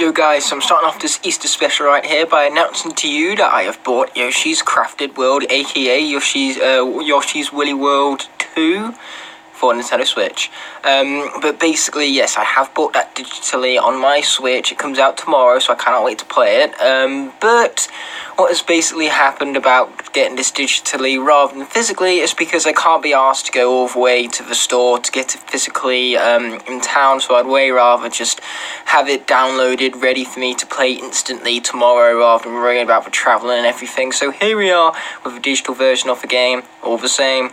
Yo guys, so I'm starting off this Easter special right here by announcing to you that I have bought Yoshi's Crafted World, aka Yoshi's Woolly World 2 for Nintendo Switch. But basically, yes, I have bought that digitally on my Switch. It comes out tomorrow, so I cannot wait to play it. But what has basically happened about getting this digitally rather than physically is because I can't be asked to go all the way to the store to get it physically in town, so I'd way rather just have it downloaded ready for me to play instantly tomorrow rather than worrying about the traveling and everything. So here we are with a digital version of the game, all the same.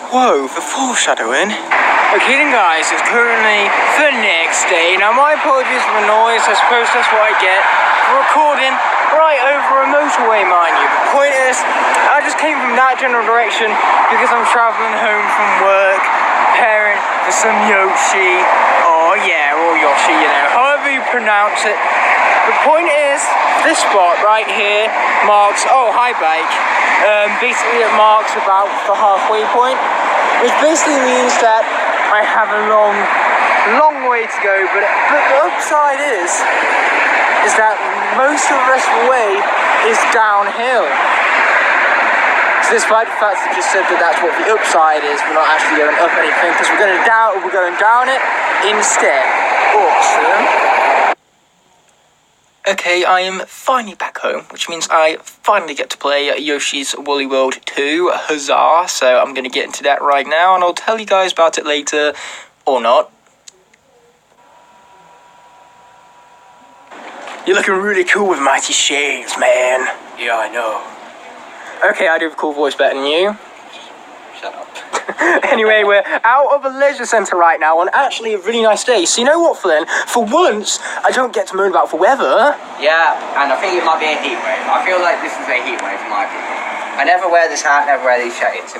Whoa, the foreshadowing. Okay then guys, it's currently the next day. Now my apologies for the noise, I suppose that's what I get for recording right over a motorway, mind you. The point is, I just came from that general direction because I'm travelling home from work, preparing for some Yoshi. Oh yeah, or Yoshi, you know, however you pronounce it. The point is, this spot right here marks, oh hi bike, basically it marks about the halfway point, which basically means that I have a long way to go, but the upside is that most of the rest of the way is downhill. So despite the fact that I just said that that's what the upside is, we're not actually going up anything, because we're going down it instead. Awesome. Okay, I am finally back home, which means I finally get to play Yoshi's Woolly World 2, huzzah, so I'm going to get into that right now, and I'll tell you guys about it later, or not. You're looking really cool with mighty shades, man. Yeah, I know. Okay, I do have a cool voice better than you. Shut up. Anyway, we're out of a leisure centre right now on actually a really nice day. So you know what, Flynn? For once, I don't get to moan about the weather. Yeah, and I think it might be a heat wave. I feel like this is a heat wave in my opinion. I never wear this hat, never wear these shades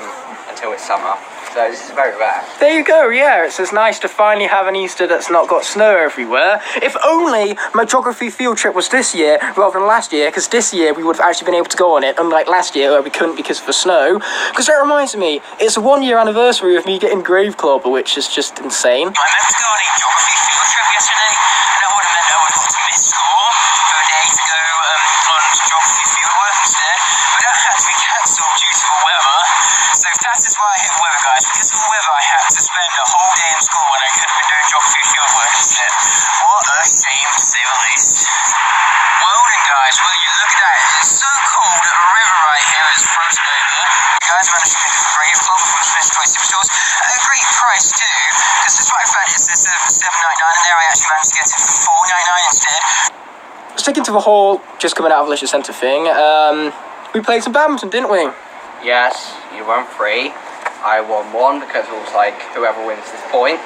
until it's summer. So this is very rare. There you go, yeah. It's just nice to finally have an Easter that's not got snow everywhere. If only my geography field trip was this year rather than last year, because this year we would have actually been able to go on it, unlike last year where we couldn't because of the snow. Because that reminds me, it's a 1 year anniversary of me getting grave clobber, which is just insane. I meant to go on a geography field trip yesterday, and that would have meant I would have got to miss school for a day to go on geography fieldwork instead, but that had to be cancelled due to the weather. So that is why I hate the weather, guys. Because of the weather, I had to spend a whole day in school when I could have been doing geography fieldwork instead. What a shame, to say the least. Well then, guys, will you look at that? It's so cold that a river right here is frozen over. You guys managed to pick up a grave cloth from Smith's Toy Superstores at a great price too, because despite the fact it's $7.99 and there I actually managed to get it for $4.99 instead. Sticking to the whole just coming out of leisure centre thing, we played some badminton, didn't we? Yes, you won 3. I won 1 because it was like whoever wins this point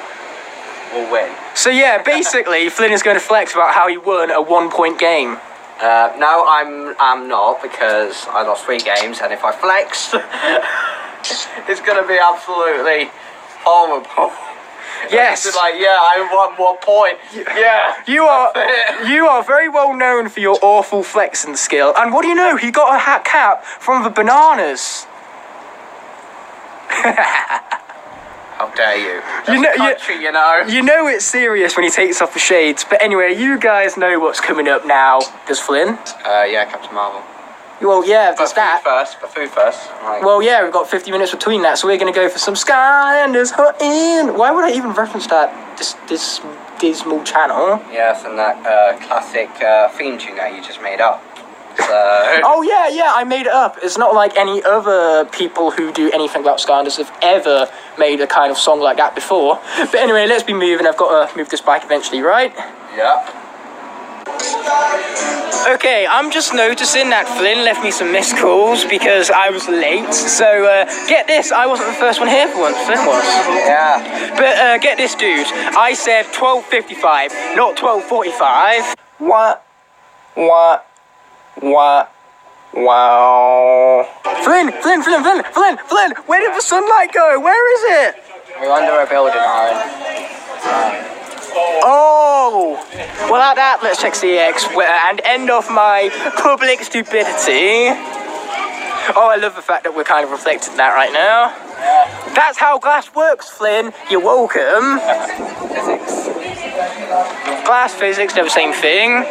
will win. So yeah, basically, Flynn is going to flex about how he won a 1-point game. No, I'm not, because I lost 3 games, and if I flex, it's going to be absolutely horrible. Yes. It's like, yeah, I won 1 point. Yeah. You are very well known for your awful flexing skill. And what do you know? He got a hat cap from the bananas. How dare you? You know it's serious when he takes off the shades. But anyway, you guys know what's coming up now. Does Flynn? Yeah, Captain Marvel. Well, yeah, there's that. Food first. Right. Well, yeah, we've got 50 minutes between that, so we're going to go for some Skylanders. Why would I even reference that, this dismal channel? Yes, and that classic theme tune that you just made up. So... Oh, yeah, I made it up. It's not like any other people who do anything about Skylanders have ever made a kind of song like that before. But anyway, let's be moving. I've got to move this bike eventually, right? Yeah. Okay, I'm just noticing that Flynn left me some missed calls because I was late. So, get this, I wasn't the first one here for once, Flynn was. Yeah. But, get this, dude. I said 12:55, not 12:45. What? Wow. Flynn, Flynn, where did the sunlight go? Where is it? We're under a building, Aaron. Oh! Well, at that, let's check CX and end off my public stupidity. Oh, I love the fact that we're kind of reflecting that right now. Yeah. That's how glass works, Flynn. You're welcome. Physics. Glass physics, they're the same thing.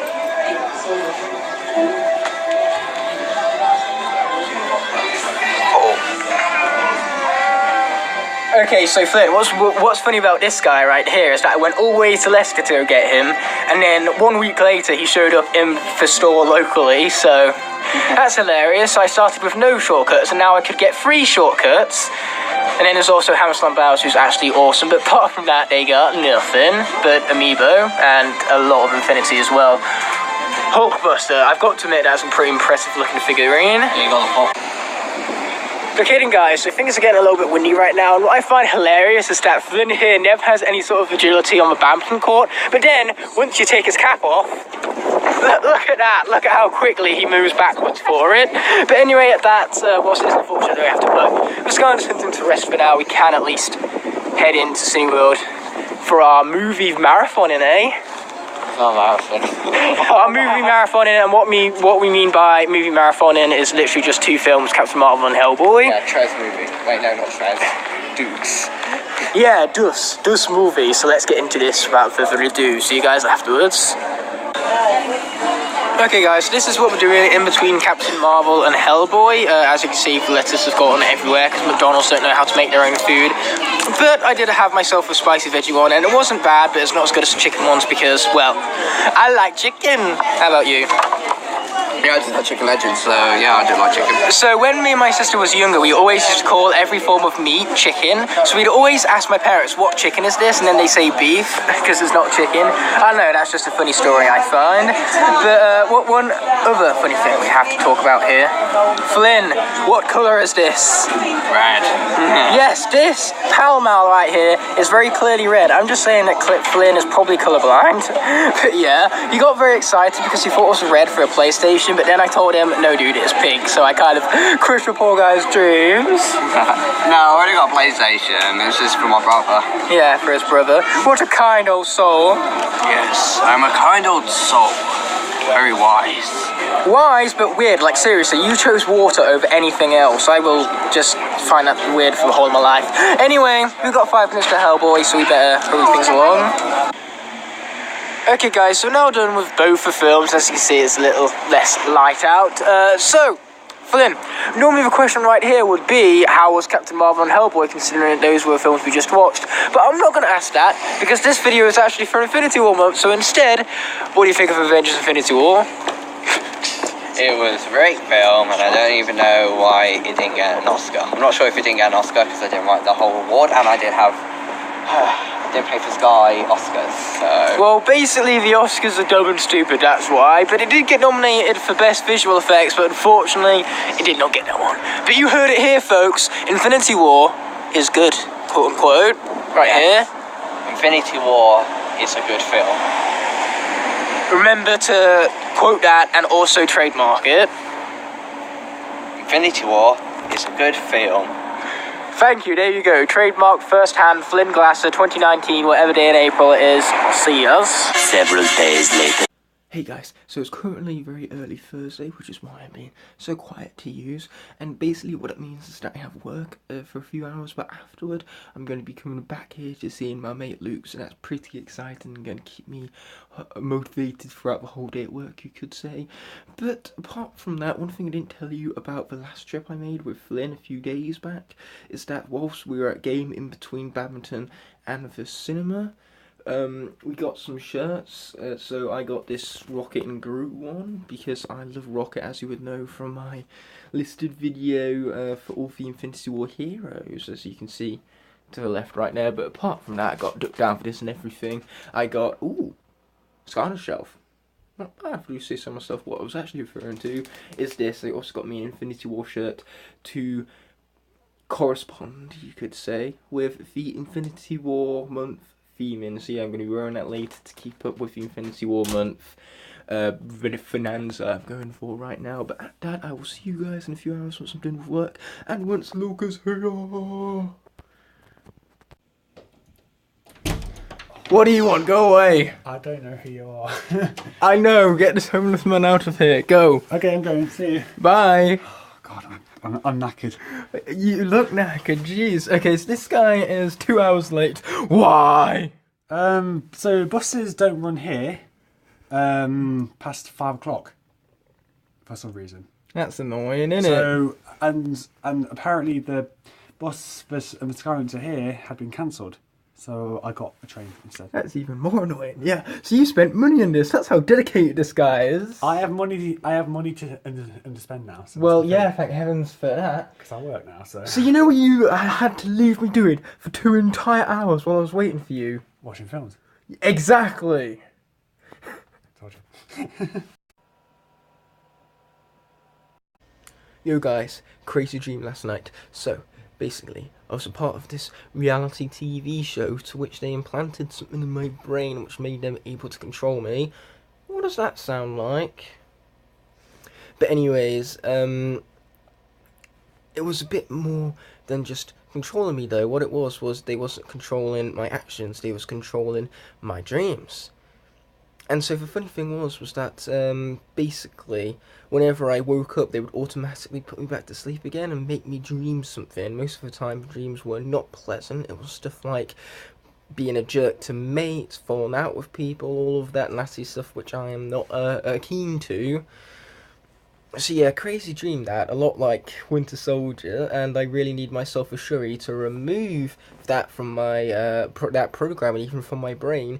Okay, so Flynn, what's funny about this guy right here is that I went all the way to Leicester to get him, and then 1 week later he showed up in the store locally, so that's hilarious. I started with no shortcuts, and now I could get 3 shortcuts. And then there's also Hamster and Bowser, who's actually awesome, but apart from that, they got nothing but Amiibo, and a lot of Infinity as well. Hulkbuster, I've got to admit, that's a pretty impressive looking figurine. Yeah, you got the Hulk. Okay then guys, so things are getting a little bit windy right now, and what I find hilarious is that Flynn here never has any sort of agility on the badminton court, but then, once you take his cap off, look at that, look at how quickly he moves backwards for it. But anyway, at that, whilst it's unfortunate that we have to plug, let's go on to something to rest for now. We can at least head into Cineworld for our movie marathoning, eh? Oh, marathon. Our movie marathoning, and what we mean by movie marathoning is literally just 2 films, Captain Marvel and Hellboy. Yeah, Trez movie. Wait, no, not Trez. Dukes. Yeah, Dus movie. So let's get into this without further ado. See you guys afterwards. Okay guys, so this is what we're doing in between Captain Marvel and Hellboy. As you can see, the lettuce has gotten everywhere because McDonald's don't know how to make their own food. But I did have myself a spicy veggie one, and it wasn't bad, but it's not as good as the chicken ones because, well, I like chicken. How about you? Yeah, I just had Chicken Legends, so yeah, I do like chicken. So when me and my sister was younger, we always used to call every form of meat chicken. So we'd always ask my parents, what chicken is this? And then they say beef, because it's not chicken. I don't know, that's just a funny story I find. But what one other funny thing we have to talk about here? Flynn, what colour is this? Red. Yes, this Pall Mall right here is very clearly red. I'm just saying that Flynn is probably colourblind. But yeah, he got very excited because he thought it was red for a PlayStation. But then I told him, no dude, it's pink. So I kind of crushed the poor guy's dreams. No, I already got a PlayStation. It's just for my brother. Yeah, for his brother. What a kind old soul. Yes, I'm a kind old soul. Very wise. Wise, but weird. Like, seriously, you chose water over anything else. I will just find that weird for the whole of my life. Anyway, we've got 5 minutes to Hellboy, so we better hurry things along. Okay guys, so now done with both the films. As you can see, it's a little less light out. So, Flynn, normally the question right here would be, how was Captain Marvel and Hellboy, considering those were films we just watched? But I'm not going to ask that, because this video is actually for Infinity War month, so instead, what do you think of Avengers Infinity War? It was a great film, and I don't even know why it didn't get an Oscar. I'm not sure if it didn't get an Oscar, because I didn't write the whole award, and I did have... didn't pay for Sky Oscars, so... Well, basically the Oscars are dumb and stupid, that's why. But it did get nominated for Best Visual Effects, but unfortunately, it did not get that one. But you heard it here, folks. Infinity War is good, quote unquote. Right here. Infinity War is a good film. Remember to quote that and also trademark it. Infinity War is a good film. Thank you, there you go. Trademark first-hand Flynn Glasser 2019, whatever day in April it is. See us. Several days later. Hey guys, so it's currently very early Thursday, which is why I'm being so quiet to use, and basically what it means is that I have work for a few hours, but afterward I'm going to be coming back here to seeing my mate Luke, so that's pretty exciting and going to keep me motivated throughout the whole day at work, you could say. But apart from that, one thing I didn't tell you about the last trip I made with Flynn a few days back is that whilst we were at game in between badminton and the cinema, we got some shirts, so I got this Rocket and Groot one, because I love Rocket, as you would know from my listed video for all the Infinity War heroes, as you can see to the left right there. But apart from that, I got ducked down for this and everything. I got, Skylanders shelf. Not bad, if you say so myself. What I was actually referring to is this. They also got me an Infinity War shirt to correspond, you could say, with the Infinity War month theming. So yeah, I'm going to be wearing that later to keep up with the Infinity War month. finanza I'm going for right now. But at that, I will see you guys in a few hours once I'm done with work and once Luca's here. What do you want? Go away. I don't know who you are. I know. Get this homeless man out of here. Go. Okay, I'm going. See you. Bye. God, I'm knackered. You look knackered. Jeez. Okay, so this guy is 2 hours late. Why? So buses don't run here past 5 o'clock for some reason. That's annoying, isn't it? So and apparently the bus and the Skylanders here had been cancelled. So I got a train instead. That's even more annoying. Yeah. So you spent money on this. That's how dedicated this guy is. I have money to spend now. So Well, yeah. Thank heavens for that. because I work now. So You know what you had to leave me doing for 2 entire hours while I was waiting for you? watching films. Exactly. Told you. Yo guys, crazy dream last night. So, basically, I was a part of this reality TV show to which they implanted something in my brain which made them able to control me. What does that sound like? But anyways, it was a bit more than just controlling me though. What it was they wasn't controlling my actions, they was controlling my dreams. And so the funny thing was that basically whenever I woke up they would automatically put me back to sleep again and make me dream something. Most of the time the dreams were not pleasant. It was stuff like being a jerk to mates, falling out with people, all of that nasty stuff which I am not keen to. So yeah, crazy dream that, a lot like Winter Soldier, and I really need myself a shuri to remove that from my that program and even from my brain.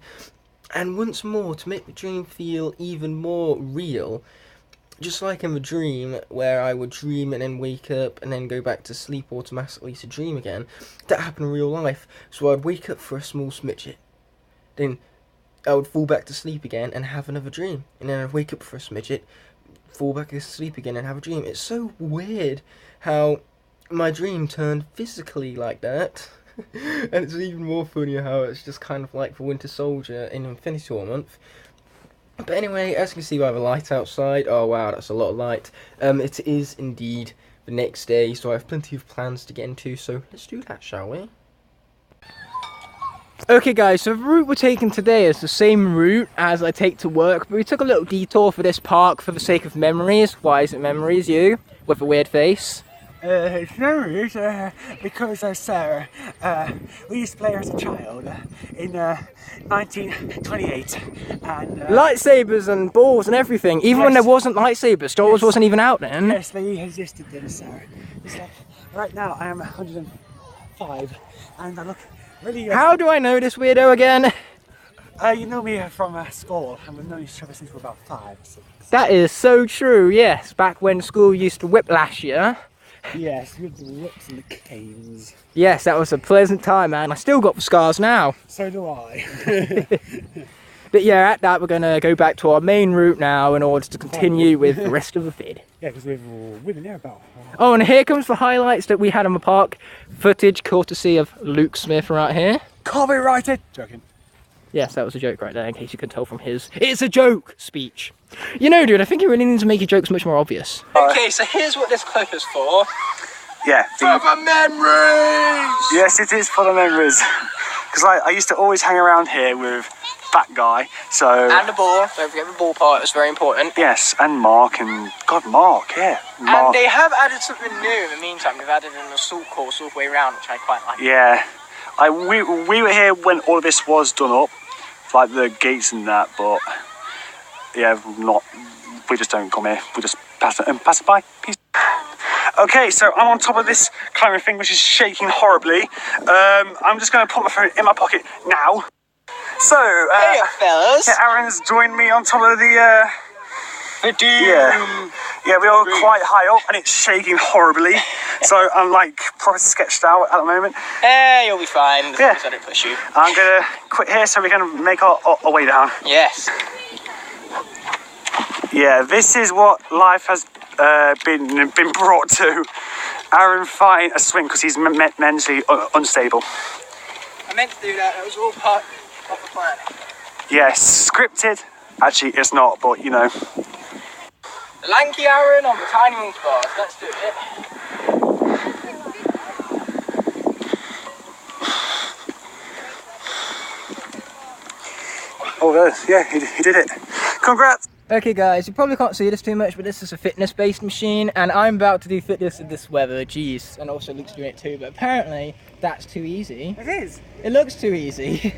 And once more, to make the dream feel even more real, just like in the dream, where I would dream and then wake up and then go back to sleep automatically to dream again, that happened in real life. So I'd wake up for a small smidget, then I would fall back to sleep again and have another dream, and then I'd wake up for a smidget, fall back to sleep again and have a dream. It's so weird how my dream turned physically like that. And it's even more funny how it's just kind of like the Winter Soldier in Infinity War month. But anyway, as you can see by the light outside, oh wow, that's a lot of light. It is indeed the next day, so I have plenty of plans to get into, so let's do that, shall we? Okay guys, so the route we're taking today is the same route as I take to work, but we took a little detour for this park for the sake of memories. Why is it memories, you? With a weird face. It's memories because Sarah, we used to play her as a child in 1928. And, lightsabers and balls and everything, even when there wasn't lightsabers. Star Wars wasn't even out then. Yes, they existed then, Sarah. It's like, right now I am 105 and I look really... How do I know this weirdo again? You know me from school, and we've known each other since we're about 5 or 6. That is so true, yes. Back when school used to whiplash you. Yes, with the whips and the canes. Yes, that was a pleasant time, man. I still got the scars now. So do I. But yeah, at that we're going to go back to our main route now in order to continue with the rest of the vid. Yeah, because we've been there about... Oh, and here comes the highlights that we had in the park. Footage courtesy of Luke Smith right here. Copyrighted! Joking. Yes, that was a joke right there, in case you could tell from his "it's a joke" speech. You know, dude, I think you really need to make your jokes much more obvious. Okay, so here's what this clip is for. Yeah. For the memories! Yes, it is for the memories. Because I used to always hang around here with that guy, so... And the ball, don't forget the ball part, it's very important. Yes, and Mark, and... God, Mark, yeah. Mark. And they have added something new in the meantime. They've added an assault course all the way around, which I quite like. Yeah. We were here when all of this was done up, like the gates and that, but... Yeah, we just don't come here. We just pass it by. Peace. Okay, so I'm on top of this climbing thing, which is shaking horribly. I'm just going to put my phone in my pocket now. So, Hey, fellas. yeah, Aaron's joined me on top of the, Yeah, we are quite high up, and it's shaking horribly. So I'm like proper sketched out at the moment. Hey, you'll be fine. Yeah. I don't push you. I'm going to quit here so we can make our way down. Yes. Yeah, this is what life has been brought to. Aaron fighting a swing because he's mentally unstable. I meant to do that. It was all part of the plan. Yes, scripted, Actually, it's not, but you know. The lanky Aaron on the tiny wings bars. Let's do it. Oh, yeah, he did it. Congrats! Okay guys, you probably can't see this too much, but this is a fitness-based machine, and I'm about to do fitness in this weather, jeez. And also Luke's doing it too, but apparently that's too easy. It is. It looks too easy.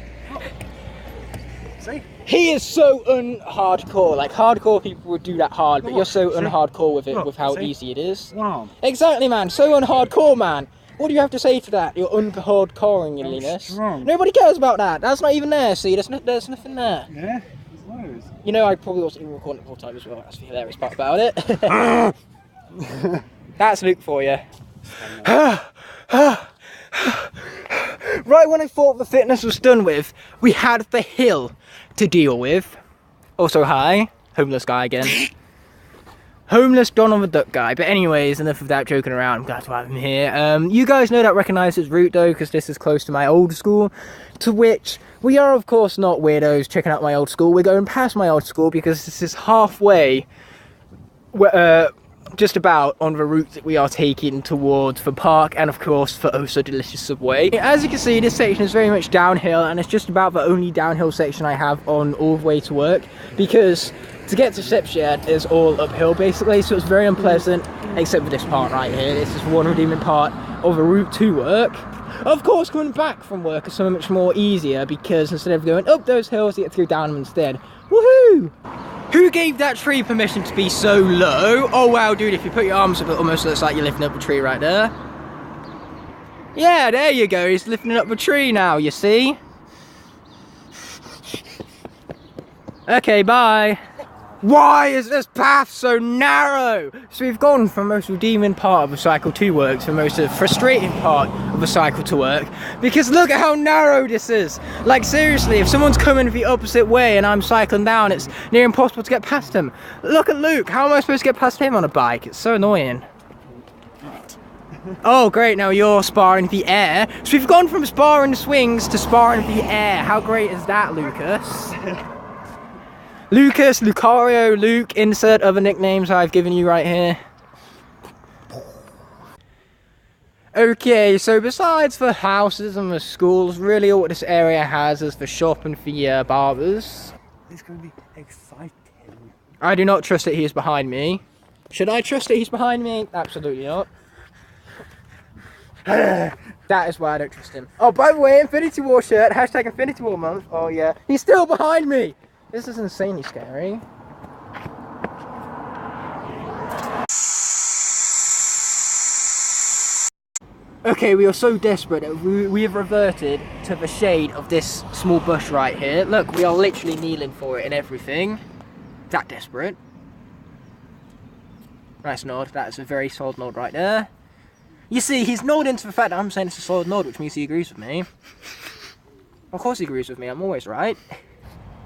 See? He is so un-hardcore, like hardcore people would do that hard, but you're so un-hardcore with it, with how easy it is. One arm. Exactly man, so un-hardcore man. What do you have to say to that? You're un-hardcoring-liness. Nobody cares about that, that's not even there, see, there's nothing there. Yeah, there's loads. You know, I probably wasn't even recording the whole time as well. That's the hilarious part about it. That's Luke for you. Right when I thought the fitness was done with, we had the hill to deal with. Also, hi, homeless guy again. Homeless Donald the Duck guy. But anyways, enough of that joking around. I'm glad to have him here. You guys know that recognise his route though, because this is close to my old school, to which we are of course not weirdos checking out my old school. We're going past my old school because this is halfway, just about on the route that we are taking towards the park and of course for oh so delicious Subway. As you can see, this section is very much downhill, and it's just about the only downhill section I have on all the way to work, because to get to Shipshed is all uphill basically, so it's very unpleasant, except for this part right here. This is one redeeming part of the route to work. Of course, coming back from work is so much more easier, because instead of going up those hills, you get to go down them instead. Woohoo! Who gave that tree permission to be so low? Oh wow, dude, if you put your arms up, it almost looks like you're lifting up a tree right there. Yeah, there you go, he's lifting up a tree now, you see? Okay, bye. Why is this path so narrow? So we've gone from the most redeeming part of the cycle to work to the most frustrating part of the cycle to work, because look at how narrow this is. Like seriously, if someone's coming the opposite way and I'm cycling down, it's near impossible to get past him. Look at Luke, how am I supposed to get past him on a bike? It's so annoying. Oh great, now you're sparring the air. So we've gone from sparring the swings to sparring the air. How great is that, Lucas? Lucas, Lucario, Luke, insert other nicknames I've given you right here. Okay, so besides the houses and the schools, really all this area has is the shop and the barbers. It's going to be exciting. I do not trust that he is behind me. Should I trust that he's behind me? Absolutely not. That is why I don't trust him. Oh, by the way, Infinity War shirt, hashtag Infinity War month. Oh yeah, he's still behind me. This is insanely scary. Okay, we are so desperate that we have reverted to the shade of this small bush right here. Look, we are literally kneeling for it and everything. That desperate. Nice nod, that is a very solid nod right there. You see, he's nodding to the fact that I'm saying it's a solid nod, which means he agrees with me. Of course he agrees with me, I'm always right.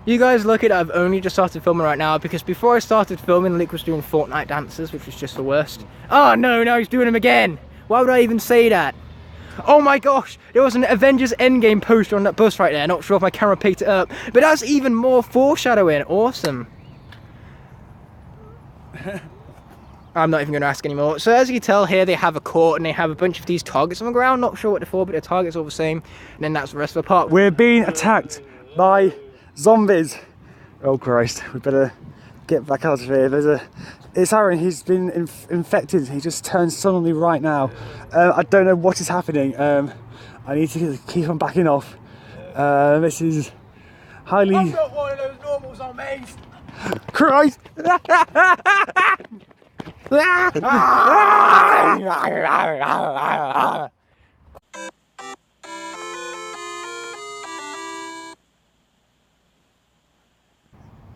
You guys look at it, I've only just started filming right now, because before I started filming, Luke was doing Fortnite dances, which was just the worst. Oh no, now he's doing them again! Why would I even say that? Oh my gosh, there was an Avengers Endgame poster on that bus right there, not sure if my camera picked it up, but that's even more foreshadowing, awesome. I'm not even going to ask anymore. So as you can tell here, they have a court and they have a bunch of these targets on the ground, not sure what they're for, but the targets are all the same, and then that's the rest of the park. We're being attacked by zombies. Oh Christ, we better get back out of here. It's Aaron, he's been infected. He just turned suddenly right now. I don't know what is happening. I need to keep on backing off. This is highly... I'm not one of those normal zombies! Christ!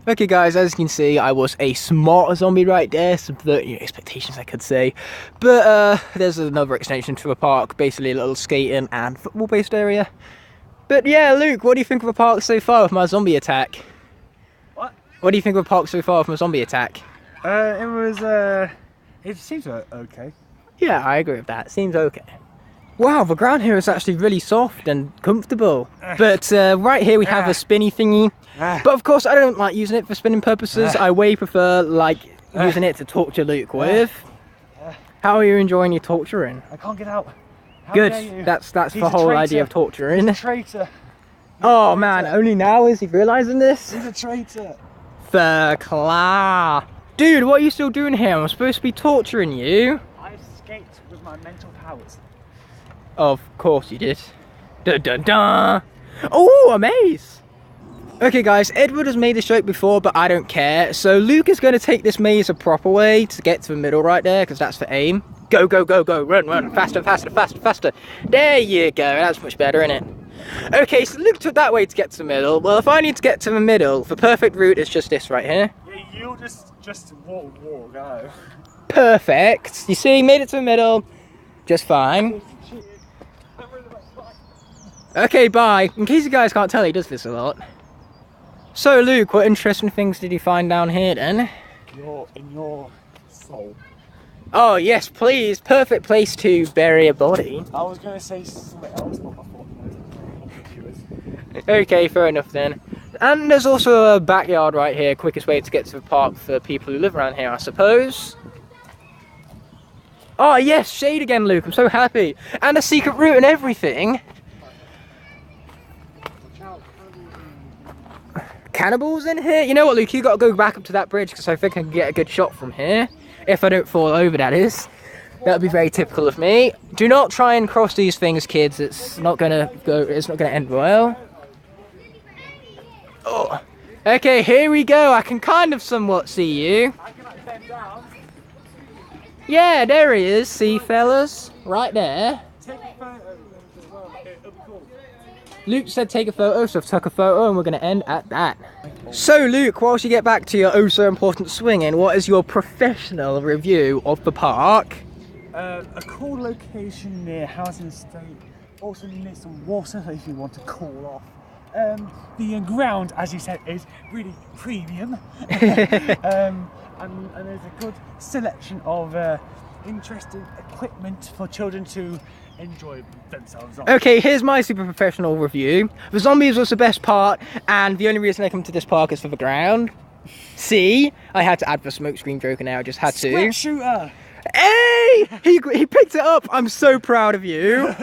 Okay guys, as you can see, I was a smart zombie right there, subverting your expectations I could say. But there's another extension to the park, basically a little skating and football based area. But yeah, Luke, what do you think of the park so far with my zombie attack? What? What do you think of the park so far with my zombie attack? It seems okay. Yeah, I agree with that, seems okay. Wow, the ground here is actually really soft and comfortable. But right here we have a spinny thingy. But of course, I don't like using it for spinning purposes. I way prefer like using it to torture Luke with. How are you enjoying your torturing? I can't get out. How Good. dare you? That's He's the a whole traitor. idea of torturing. He's a traitor. Oh man, only now is he realising this? He's a traitor. Verklar. Dude, what are you still doing here? I'm supposed to be torturing you. I escaped with my mental powers. Of course you did. Dun dun dun. Oh, a maze. Okay guys, Edward has made this joke before, but I don't care. So Luke is going to take this maze a proper way to get to the middle right there, because that's for aim. Go, go, go, go, run, run, faster, faster, faster, faster. There you go, that's much better, isn't it? Okay, so Luke took that way to get to the middle. Well, if I need to get to the middle, the perfect route is just this right here. Yeah, you'll just walk, go. Perfect. You see, made it to the middle, just fine. Okay, bye. In case you guys can't tell, he does this a lot. So Luke, what interesting things did you find down here then? In your soul. Oh yes, please. Perfect place to bury a body. I was going to say something else, but I thought Okay, fair enough then. And there's also a backyard right here, quickest way to get to the park for people who live around here, I suppose. Oh yes, shade again, Luke, I'm so happy. And a secret route and everything. Cannibals in here? You know what, Luke, you gotta go back up to that bridge because I think I can get a good shot from here. If I don't fall over, that is. That would be very typical of me. Do not try and cross these things, kids. It's not gonna end well. Oh. Okay, here we go. I can kind of somewhat see you. Yeah, there he is. See, fellas? Right there. Luke said take a photo, so I've took a photo and we're going to end at that. So Luke, whilst you get back to your oh so important swinging, what is your professional review of the park? A cool location near housing estate, also near some water if you want to cool off. The ground, as you said, is really premium. And there's a good selection of interesting equipment for children to enjoy themselves on. Okay, here's my super professional review. The zombies was the best part, and the only reason I come to this park is for the ground. See? I had to add the smoke screen joke in there, I just had to. Sweat shooter! Hey! He picked it up! I'm so proud of you.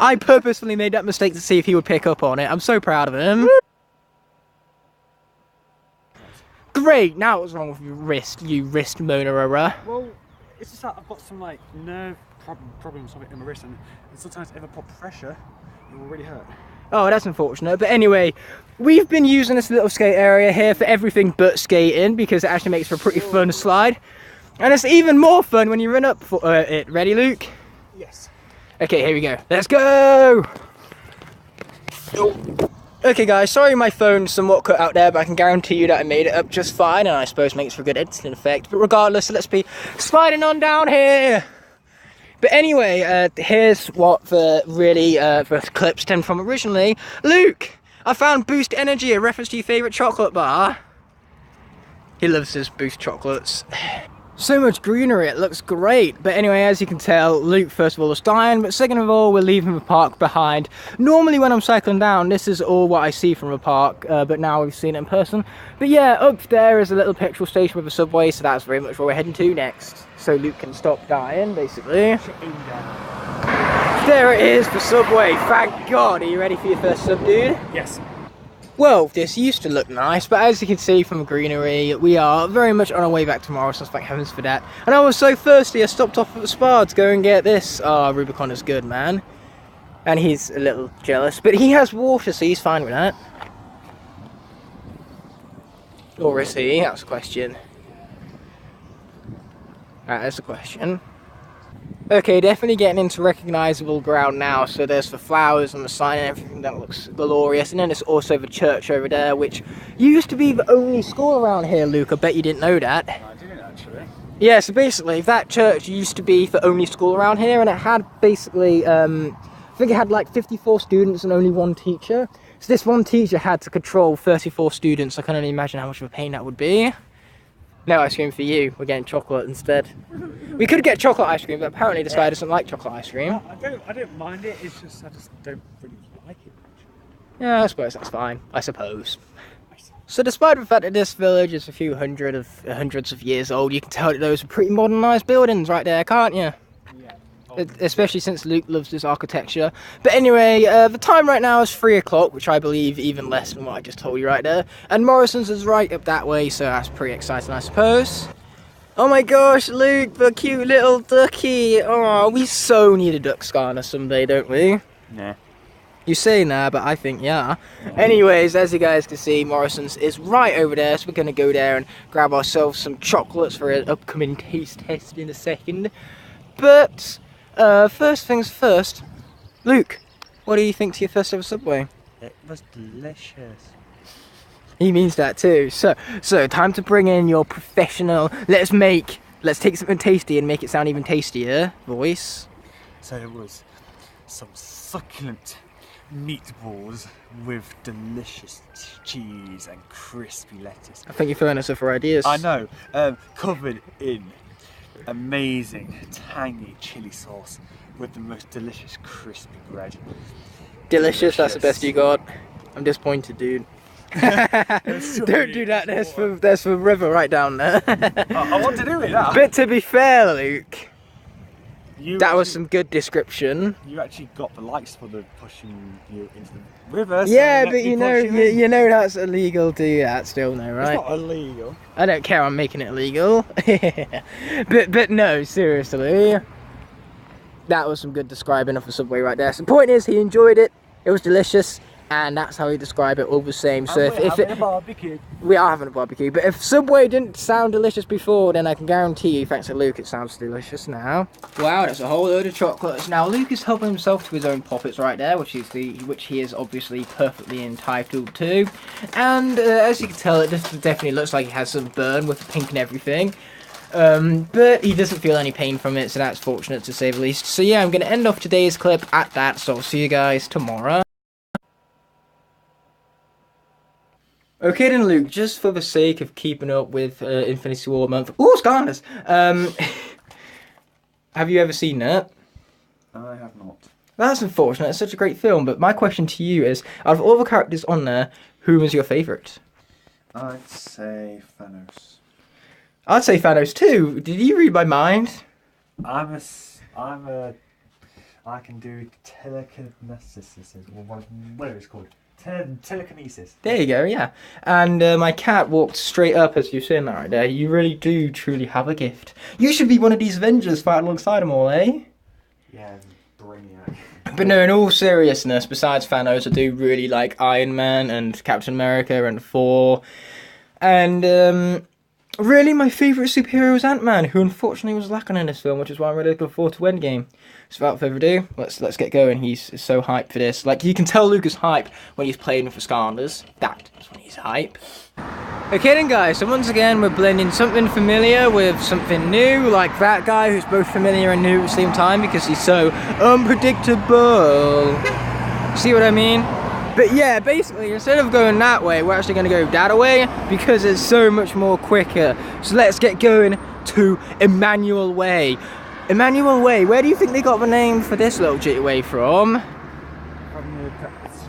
I purposefully made that mistake to see if he would pick up on it. I'm so proud of him. Great, now what's wrong with your wrist, you wrist moaner? Well, it's just that I've got some like nerve problems in my wrist, and sometimes if I put pressure, it will really hurt. Oh, that's unfortunate. But anyway, we've been using this little skate area here for everything but skating because it actually makes for a pretty fun slide. And it's even more fun when you run up for it. Ready, Luke? Yes. Okay, here we go. Let's go! Okay guys, sorry my phone's somewhat cut out there, but I can guarantee you that I made it up just fine, and I suppose makes for a good editing effect. But regardless, let's be sliding on down here! But anyway, here's what the clip stemmed from originally. Luke, I found Boost Energy, a reference to your favourite chocolate bar. He loves his Boost chocolates. So much greenery, it looks great. But anyway, as you can tell, Luke first of all is dying, but second of all, we're leaving the park behind. Normally when I'm cycling down, this is all what I see from the park, but now we've seen it in person. But yeah, up there is a little petrol station with a subway, so that's very much where we're heading to next. So Luke can stop dying, basically. There it is, the subway, thank God. Are you ready for your first sub, dude? Yes. Well, this used to look nice, but as you can see from the greenery, we are very much on our way back tomorrow, so thank heavens for that. And I was so thirsty, I stopped off at the spa to go and get this. Oh, Rubicon is good, man. And he's a little jealous, but he has water, so he's fine with that. Or is he? That's a question. That is a question. Okay, definitely getting into recognisable ground now. So there's the flowers and the sign and everything that looks glorious. And then there's also the church over there, which used to be the only school around here, Luke. I bet you didn't know that. I didn't actually. Yeah, so basically that church used to be the only school around here, and it had basically, I think it had like 54 students and only one teacher. So this one teacher had to control 34 students. I can only imagine how much of a pain that would be. No ice cream for you. We're getting chocolate instead. We could get chocolate ice cream, but apparently this guy doesn't like chocolate ice cream. I don't mind it. It's just I just don't really like it. Yeah, I suppose that's fine. I suppose. So despite the fact that this village is a few hundreds of years old, you can tell that those are pretty modernised buildings right there, can't you? Yeah. Especially since Luke loves this architecture. But anyway, the time right now is 3 o'clock, which I believe even less than what I just told you right there. And Morrison's is right up that way, so that's pretty exciting, I suppose. Oh my gosh, Luke, the cute little ducky. Oh, we so need a duck scanner someday, don't we? Yeah. You say nah, but I think yeah. Anyways, as you guys can see, Morrison's is right over there, so we're going to go there and grab ourselves some chocolates for an upcoming taste test in a second. But, first things first, Luke, what do you think to your first ever Subway? It was delicious. He means that too. So time to bring in your professional, let's take something tasty and make it sound even tastier voice. So it was some succulent meatballs with delicious cheese and crispy lettuce. I think you're throwing us up for ideas. I know, covered in amazing tangy chili sauce with the most delicious crispy bread. Delicious, that's the best you got. I'm disappointed, dude. Don't do that, there's for river right down there. I want to do it now. But to be fair, Luke, that was actually, some good description. You actually got the likes for the pushing you into the river. So Yeah, let but me you know, push in. you know that's illegal to do that still, no, right? It's not illegal. I don't care, I'm making it illegal. but no, seriously. That was some good describing of the Subway right there. So the point is, he enjoyed it, it was delicious, and that's how he described it all the same. So And we're if having a barbecue. we are having a barbecue, but if Subway didn't sound delicious before, then I can guarantee you, thanks to Luke, it sounds delicious now. Wow, that's a whole load of chocolates. Now Luke is helping himself to his own poppets right there, which he is obviously perfectly entitled to. And as you can tell, it just definitely looks like he has some burn with the pink and everything. But he doesn't feel any pain from it, so that's fortunate to say the least. So yeah, I'm going to end off today's clip at that, so I'll see you guys tomorrow. Okay then, Luke, just for the sake of keeping up with Infinity War month... Ooh, Skylanders! Have you ever seen that? I have not. That's unfortunate, it's such a great film, but my question to you is, out of all the characters on there, who was your favourite? I'd say Thanos. I'd say Thanos too. Did you read my mind? I can do telekinesis, or whatever it's called. Telekinesis. There you go, yeah. And my cat walked straight up as you're saying that right there. You really do truly have a gift. You should be one of these Avengers fighting alongside them all, eh? Yeah, Brainiac. But no, in all seriousness, besides Thanos, I do really like Iron Man and Captain America and Thor. And really my favourite superhero is Ant-Man, who unfortunately was lacking in this film, which is why I'm really looking forward to Endgame. So without further ado, let's get going. He's so hyped for this. Like, you can tell Luke is hyped when he's playing with the Skylanders. That is when he's hype. Okay then guys, so once again we're blending something familiar with something new, like that guy who's both familiar and new at the same time because he's so unpredictable. See what I mean? But yeah, basically, instead of going that way, we're actually going to go that way because it's so much more quicker. So let's get going to Emmanuel Way. Emmanuel Way, where do you think they got the name for this little jitty way from?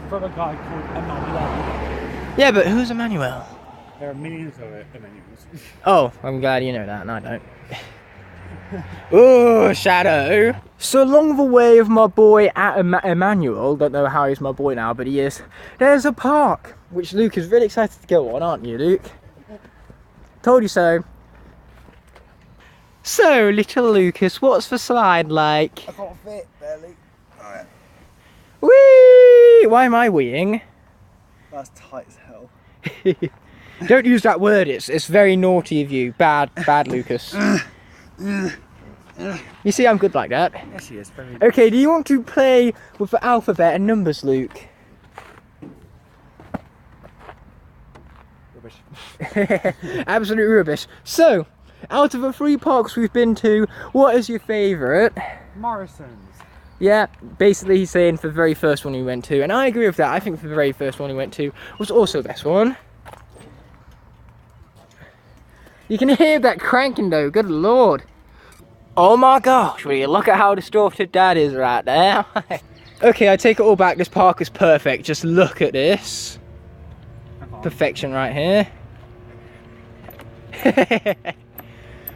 From a guy called Emmanuel. Yeah, but who's Emmanuel? There are millions of Emmanuels. Oh, I'm glad you know that, and I don't. Oh, Shadow. So along the way of my boy at Emmanuel, don't know how he's my boy now, but he is, there's a park, which Luke is really excited to go on, aren't you, Luke? Told you so. So, little Lucas, what's the slide like? I can't fit, barely. Alright. Whee! Why am I weeing? That's tight as hell. Don't use that word, it's very naughty of you. Bad Lucas. You see, I'm good like that. Yes, he is. Very Okay, do you want to play with the alphabet and numbers, Luke? rubbish. Absolute rubbish. So, out of the 3 parks we've been to, what is your favourite? Morrison's. Yeah, basically he's saying for the very first one we went to, and I agree with that. I think for the very first one we went to was also the best one. You can hear that cranking though, good lord. Oh my gosh, will you look at how distorted that is right there. Okay, I take it all back, this park is perfect, just look at this. I can't Perfection right here.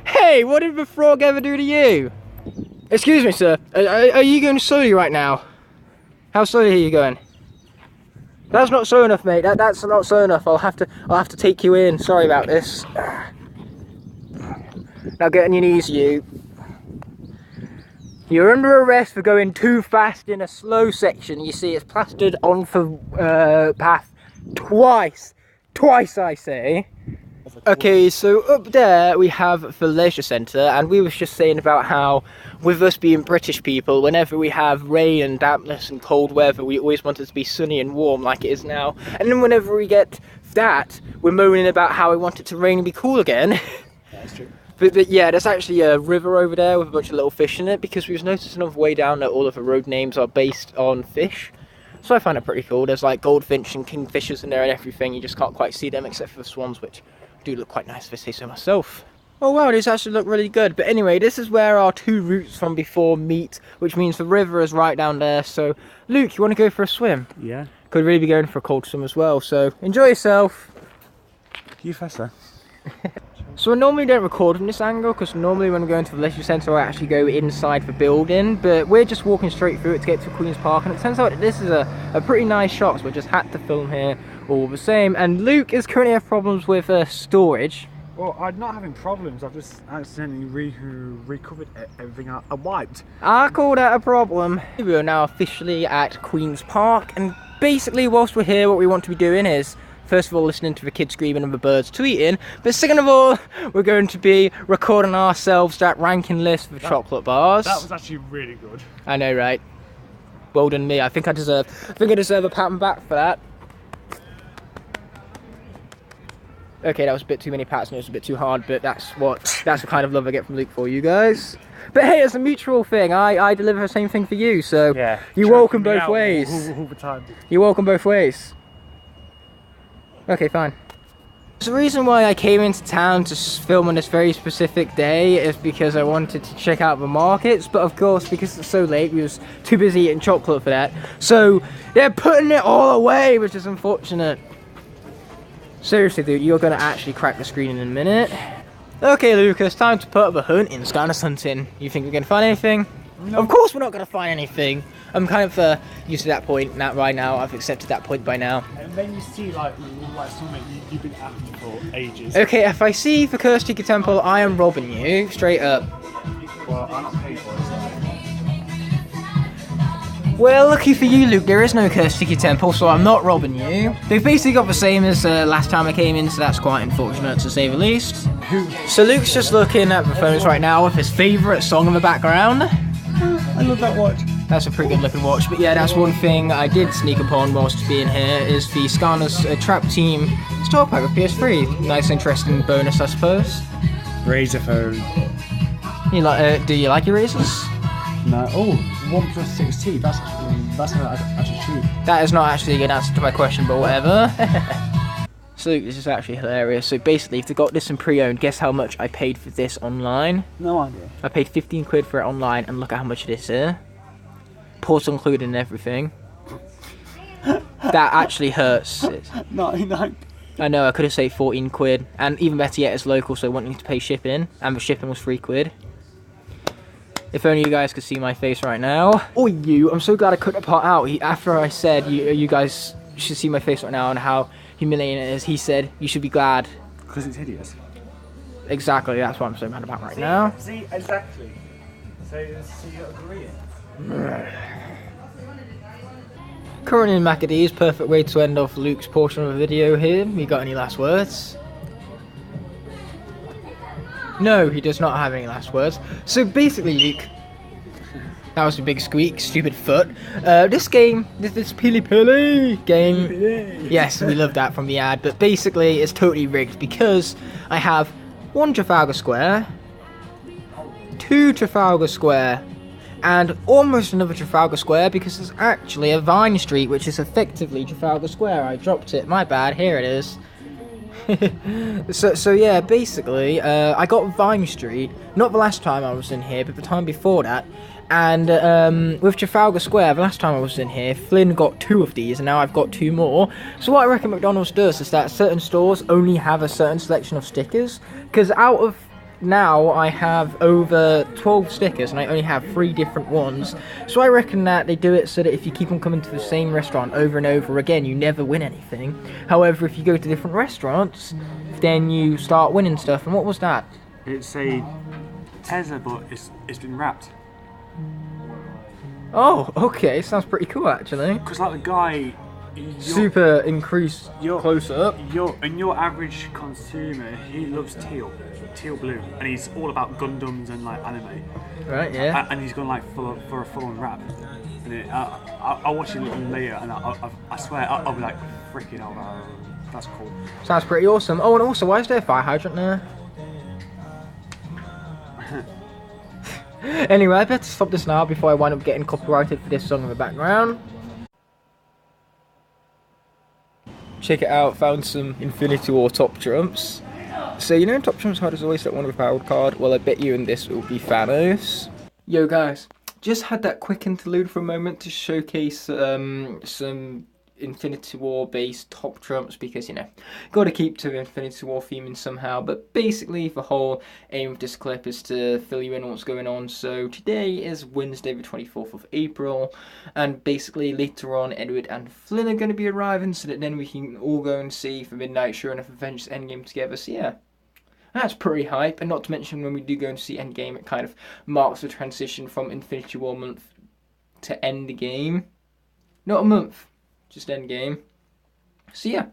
Hey, what did the frog ever do to you? Excuse me, sir. Are you going slowly right now? How slowly are you going? That's not slow enough, mate. That's not slow enough. I'll have to take you in. Sorry about this. Now get on your knees, you. You're under arrest for going too fast in a slow section. You see, it's plastered on the path twice. Twice, I say. Okay, so up there we have the leisure centre, and we was just saying about how, with us being British people, whenever we have rain and dampness and cold weather, we always want it to be sunny and warm like it is now. And then whenever we get that, we're moaning about how we want it to rain and be cool again. That's true. But yeah, there's actually a river over there with a bunch of little fish in it, because we was noticing on the way down that all of the road names are based on fish. So I find it pretty cool. There's like goldfinch and kingfishers in there and everything. You just can't quite see them except for the swans, which do look quite nice if I say so myself. Oh wow, these actually look really good. But anyway, this is where our two routes from before meet, which means the river is right down there. So Luke, you want to go for a swim? Yeah. Could really be going for a cold swim as well, so enjoy yourself. You first, sir. So I normally don't record from this angle, because normally when we go into the leisure centre I actually go inside the building, but we're just walking straight through it to get to Queen's Park, and it turns out this is a pretty nice shot, so we just had to film here all the same. And Luke is currently having problems with storage. Well, I'm not having problems. I've just accidentally recovered everything I wiped. I call that a problem. We are now officially at Queen's Park, and basically whilst we're here what we want to be doing is, first of all, listening to the kids screaming and the birds tweeting, but second of all, we're going to be recording ourselves that ranking list for chocolate bars. That was actually really good. I know, right? Well done me. I think I deserve a pat on the back for that. Okay, that was a bit too many pats and it was a bit too hard, but that's the kind of love I get from Luke for you guys. But hey, it's a mutual thing. I deliver the same thing for you, so yeah, you're welcome both ways. All the time. You're welcome both ways. Okay, fine. So the reason why I came into town to film on this very specific day is because I wanted to check out the markets, but of course, because it's so late, we was too busy eating chocolate for that. So they're putting it all away, which is unfortunate. Seriously, dude, you're gonna actually crack the screen in a minute. Okay, Lucas, time to put up a hunt in Skylanders hunting. You think we're gonna find anything? No. Of course we're not gonna find anything. I'm kind of used to that point right now. I've accepted that point by now. And then you see like something you've been after for ages. Okay, if I see the Cursed Tiki Temple, I am robbing you, straight up. Well, I'm not paid for it, so. Well, lucky for you, Luke, there is no Cursed Tiki Temple, so I'm not robbing you. They've basically got the same as last time I came in, so that's quite unfortunate to say the least. So Luke's just looking at the phones right now with his favourite song in the background. I love that watch. That's a pretty good looking watch, but yeah, that's one thing I did sneak upon whilst being here, is the Skylanders Trap Team store pack with PS3. Nice interesting bonus, I suppose. Razer phone. Do you like your razors? No. Oh, OnePlus 6T. That's actually cheap. That is not actually a good answer to my question, but whatever. So this is actually hilarious. So basically, if they got this in pre-owned, guess how much I paid for this online? No idea. I paid 15 quid for it online, and look at how much it is here. Ports included and everything. That actually hurts. 99. I know, I could have saved 14 quid, and even better yet, it's local, so I wouldn't need to pay shipping, and the shipping was 3 quid. If only you guys could see my face right now. Oh, I'm so glad I cut the part out. After I said you guys should see my face right now and how humiliating it is, he said you should be glad. Because it's hideous. Exactly, that's what I'm so mad about right now. See, exactly. So you're agreeing. Currently in Macadee's, perfect way to end off Luke's portion of the video here. You got any last words? No, he does not have any last words. So basically, Luke, that was a big squeak, stupid foot. This game, this Pili Pili game, yes, we love that from the ad, but basically it's totally rigged because I have 1 Trafalgar Square, 2 Trafalgar Square, and almost another Trafalgar Square because there's actually a Vine Street, which is effectively Trafalgar Square. I dropped it, my bad, here it is. so yeah, basically, I got Vine Street, not the last time I was in here, but the time before that, And with Trafalgar Square, the last time I was in here, Flynn got 2 of these, and now I've got 2 more. So what I reckon McDonald's does is that certain stores only have a certain selection of stickers. Because out of now, I have over 12 stickers, and I only have 3 different ones. So I reckon that they do it so that if you keep on coming to the same restaurant over and over again, you never win anything. However, if you go to different restaurants, then you start winning stuff. And what was that? It's a Tesla, but it's been wrapped. Oh, okay, sounds pretty cool actually. Because like the guy, Super increased close up. Your average consumer, he loves teal blue, and he's all about Gundams and like anime. Right, yeah. And he's gone like for a full-on wrap. And I'll watch it later, and I swear I'll be like, freaking hell, that's cool. Sounds pretty awesome. Oh, and also, why is there a fire hydrant there? Anyway, I better stop this now before I wind up getting copyrighted for this song in the background. Check it out, found some Infinity War top trumps. So, you know, top trumps card is always that one with a powered card. Well, I bet you in this will be Thanos. Yo, guys, just had that quick interlude for a moment to showcase some Infinity War based top trumps because, you know, gotta keep to the Infinity War theming somehow. But basically the whole aim of this clip is to fill you in on what's going on. So today is Wednesday the 24th of April, and basically later on Edward and Flynn are going to be arriving so that then we can all go and see the midnight showing of Avengers Endgame together. So yeah, that's pretty hype. And not to mention when we do go and see Endgame, it kind of marks the transition from Infinity War month to Endgame. Not a month, just Endgame. So yeah,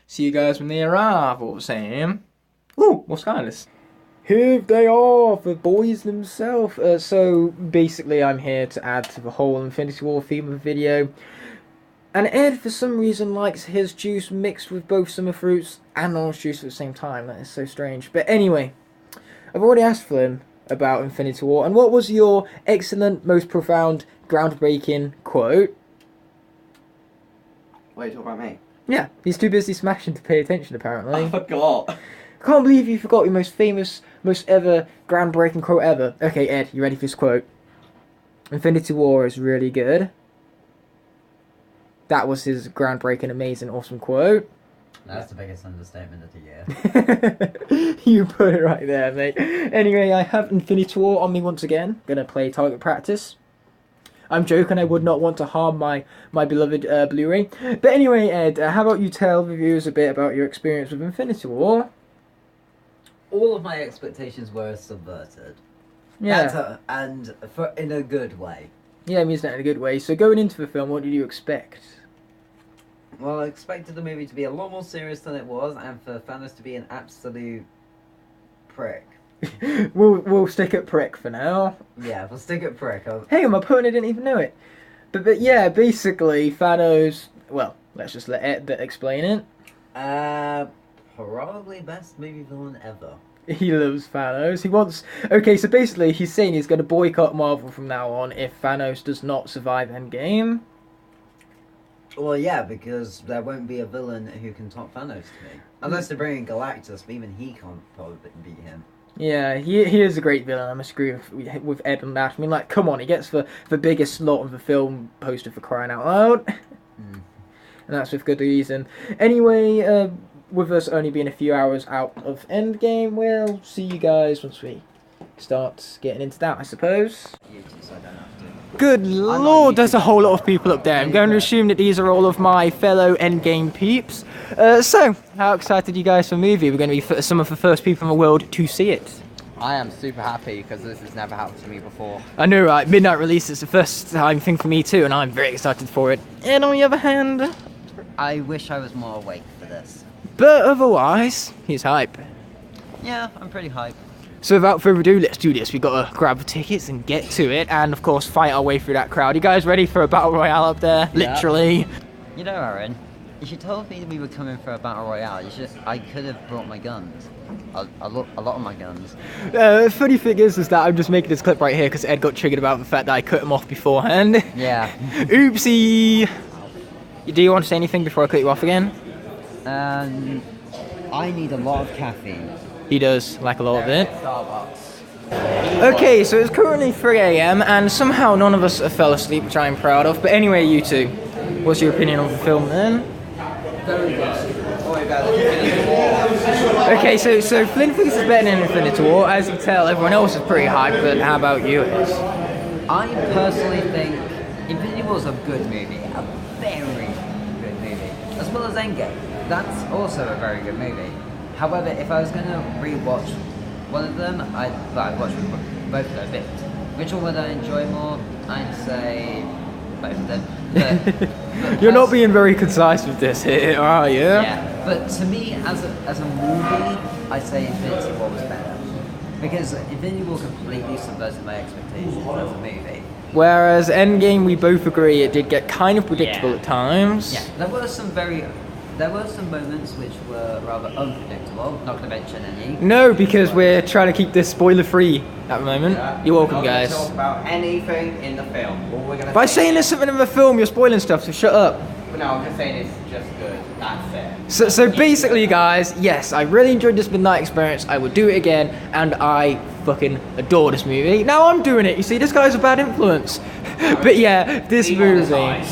see you guys when they arrive. What was saying? Ooh, more Skylanders. Here they are, the boys themselves. So basically, I'm here to add to the whole Infinity War theme of the video. And Ed, for some reason, likes his juice mixed with both summer fruits and orange juice at the same time. That is so strange. But anyway, I've already asked Flynn about Infinity War. And what was your excellent, most profound, groundbreaking quote? What are you talking about me? Yeah, he's too busy smashing to pay attention, apparently. I forgot. I can't believe you forgot your most famous, most ever, groundbreaking quote ever. Okay, Ed, you ready for this quote? Infinity War is really good. That was his groundbreaking, amazing, awesome quote. That's the biggest understatement of the year. You put it right there, mate. Anyway, I have Infinity War on me once again. Gonna play target practice. I'm joking, I would not want to harm my beloved Blu-ray. But anyway, Ed, how about you tell the viewers a bit about your experience with Infinity War? All of my expectations were subverted. Yeah. In a good way. Yeah, I mean that in a good way. So going into the film, what did you expect? Well, I expected the movie to be a lot more serious than it was, and for Thanos to be an absolute prick. we'll stick at prick for now. Yeah, we'll stick at prick. Hey, my opponent didn't even know it. But yeah, basically Thanos. Well, let's just let Ed explain it. Probably best movie villain ever. He loves Thanos. He wants. Okay, so basically he's saying he's going to boycott Marvel from now on if Thanos does not survive Endgame. Well, yeah, because there won't be a villain who can top Thanos to me. Unless they bring in Galactus, but even he can't probably beat him. Yeah, he is a great villain. I must agree with Ed on that. I mean, like, come on, he gets the biggest slot of the film poster for crying out loud. And that's with good reason. Anyway, with us only being a few hours out of Endgame, we'll see you guys once we start getting into that, I suppose. Good lord, there's a whole lot of people up there. I'm going to assume that these are all of my fellow Endgame peeps. So, how excited are you guys for the movie? We're going to be some of the first people in the world to see it. I am super happy because this has never happened to me before. I know, right? Midnight release is the first time thing for me too, and I'm very excited for it. And on the other hand, I wish I was more awake for this. But otherwise, he's hype. Yeah, I'm pretty hype. So without further ado, let's do this. We've got to grab the tickets and get to it, and of course fight our way through that crowd. You guys ready for a battle royale up there? Yeah. Literally. You know, Aaron, if you told me we were coming for a battle royale, I could have brought my guns. A lot of my guns. Funny thing is that I'm just making this clip right here because Ed got triggered about the fact that I cut him off beforehand. Yeah. Oopsie. Do you want to say anything before I cut you off again? I need a lot of caffeine. He does, like a lot of it. Starbucks. Okay, so it's currently 3 a.m. and somehow none of us fell asleep, which I'm proud of. But anyway, you two, what's your opinion of the film then? Very good. Okay, so Flynn thinks it's better than Infinity War. As you can tell, everyone else is pretty hyped, but how about you? I personally think Infinity War is a good movie, a very good movie, as well as Endgame. That's also a very good movie. However, if I was going to rewatch one of them, I'd watch both of them. But which one would I enjoy more? I'd say both of them. But You're not being very concise with this here, are you? Yeah, but to me, as a movie, I'd say Infinity War was better. Because Infinity War completely subverted my expectations as a movie. Whereas Endgame, we both agree it did get kind of predictable at times. Yeah, there were some moments which were rather unpredictable. Not going to mention any. No, because we're trying to keep this spoiler-free at the moment. You're welcome, We're not guys. gonna talk about anything in the film. All we're gonna By say saying there's something in the film, you're spoiling stuff, so shut up. No, I'm just saying it's just good. That's it. So basically, guys, yes, I really enjoyed this midnight experience. I would do it again, and I fucking adore this movie. Now I'm doing it. You see, this guy's a bad influence. But yeah, this movie,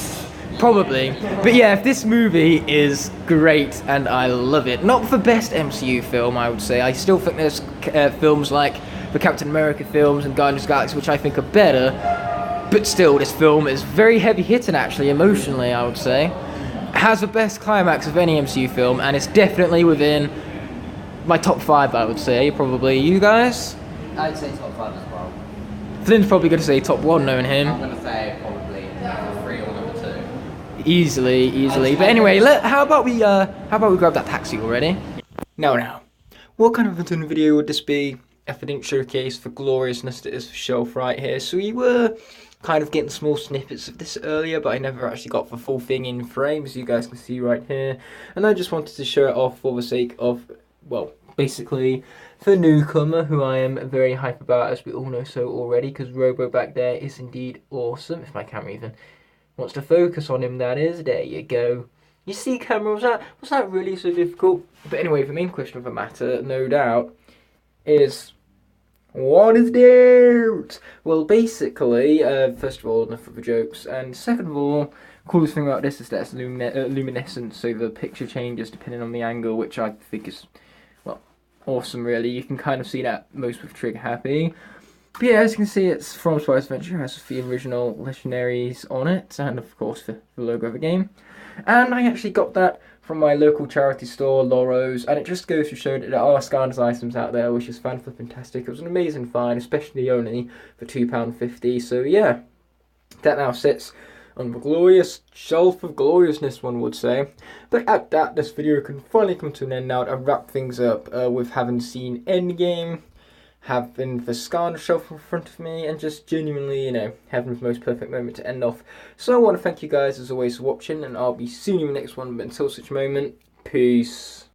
probably. But yeah, if this movie is great, and I love it. Not the best MCU film, I would say. I still think there's films like the Captain America films and Guardians of the Galaxy, which I think are better. But still, this film is very heavy-hitting, actually, emotionally, I would say. It has the best climax of any MCU film, and it's definitely within my top 5, I would say, probably. You guys? I'd say top 5 as well. Flynn's probably going to say top 1, knowing him. I'm gonna say probably number 3 or number 2. Easily. But anyway, how about we grab that taxi already? Now. What kind of a fun video would this be if I didn't showcase the gloriousness that is the shelf right here? So we were kind of getting small snippets of this earlier, but I never actually got the full thing in frame, as you guys can see right here. And I just wanted to show it off for the sake of, well, basically the newcomer, who I am very hype about, as we all know so already, because Robo back there is indeed awesome. If my camera even wants to focus on him, that is. There you go. You see, camera, was that really so difficult? But anyway, the main question of the matter, no doubt, is what is doubt? Well, basically, first of all, enough of the jokes, and second of all, coolest thing about this is that it's luminescent, so the picture changes depending on the angle, which I think is, well, awesome really. You can kind of see that most with Trigger Happy. But yeah, as you can see, it's from Spice Adventure, it has the original legendaries on it, and of course the logo of the game. And I actually got that from my local charity store, Loro's, and it just goes to show that there are Skylanders items out there, which is fan-flipping-tastic. It was an amazing find, especially only for £2.50, so yeah, that now sits on the glorious shelf of gloriousness, one would say. But at that, this video can finally come to an end now to wrap things up with having seen Endgame, having the Skylanders shelf in front of me, and just genuinely, you know, having the most perfect moment to end off. So I want to thank you guys as always for watching, and I'll be seeing you in the next one, but until such moment, peace.